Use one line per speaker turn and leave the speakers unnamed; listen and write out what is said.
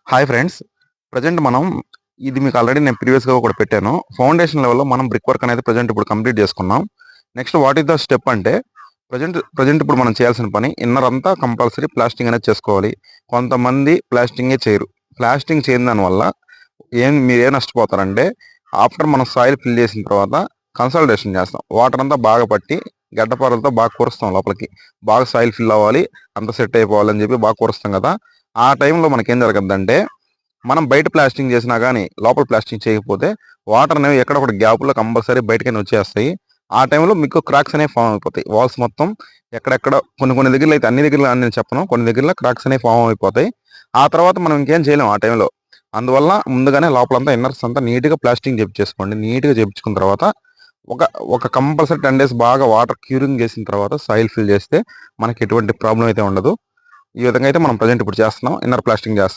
Hi friends. Present మనం ఇది మీకు ఆల్రెడీ నేను ప్రీవియస్‌గా కూడా పెట్టాను. ఫౌండేషన్ లెవెల్‌లో మనం బ్రిక్ వర్క్ అనేది ప్రెజెంట్ ఇప్పుడు కంప్లీట్ చేసుకున్నాం. Next what is the step అంటే ప్రెజెంట్ ఇప్పుడు మనం చేయాల్సిన పని ఇన్నర్ అంతా కంపల్సరీ ప్లాస్టింగ్ అనేది చేసుకోవాలి. కొంతమంది ప్లాస్టింగే చేయరు. ప్లాస్టింగ్ చేయని దానివల్ల మీరేం నష్టపోతారంటే ఆఫ్టర్ మనం సాయిల్ ఫిల్ చేసిన తర్వాత కన్సల్టేషన్ చేస్తాం. వాటర్ అంతా బాగా పట్టి గడ్డపారలతో బాగా కూరుస్తాం లోపలికి. బాగా సాయిల్ ఫిల్ అవ్వాలి. అంతా సెట్ అయిపోవాలని చెప్పి బాగా కూరుస్తాం కదా! ఆ టైంలో మనకేం జరగద్దంటే మనం బయట ప్లాస్టింగ్ చేసినా గానీ, లోపల ప్లాస్టింగ్ చేయకపోతే వాటర్ అనేవి ఎక్కడొకటి గ్యాప్‌లో కంపల్సరీ బయటకైనా వచ్చేస్తాయి. ఆ టైంలో మీకు క్రాక్స్ అనేవి ఫార్మ్ అయిపోతాయి. వాల్స్ మొత్తం ఎక్కడెక్కడ కొన్ని దగ్గరలో అయితే అన్ని దగ్గరలో అని నేను చెప్పను. కొన్ని దగ్గరలో క్రాక్స్ అనేవి ఫార్మ్ అయిపోతాయి. ఆ తర్వాత మనం ఇంకేం చేయలేం ఆ టైంలో. అందువల్ల ముందుగానే లోపలంతా ఇన్నర్స్ అంతా నీట్‌గా ప్లాస్టింగ్ చేపిచ్చేసుకోండి. నీట్‌గా చేపిచ్చుకున్న తర్వాత ఒక ఒక కంపల్సరీ 10 డేస్ బాగా వాటర్ క్యూరింగ్ చేసిన తర్వాత సాయిల్ ఫిల్ చేస్తే మనకి ఎటువంటి ప్రాబ్లమ్ అయితే ఉండదు. ఈ విధంగా అయితే మనం ప్రెజెంట్ ఇప్పుడు చేస్తున్నాం. ఇన్నర్ ప్లాస్టింగ్ చేస్తున్నాం.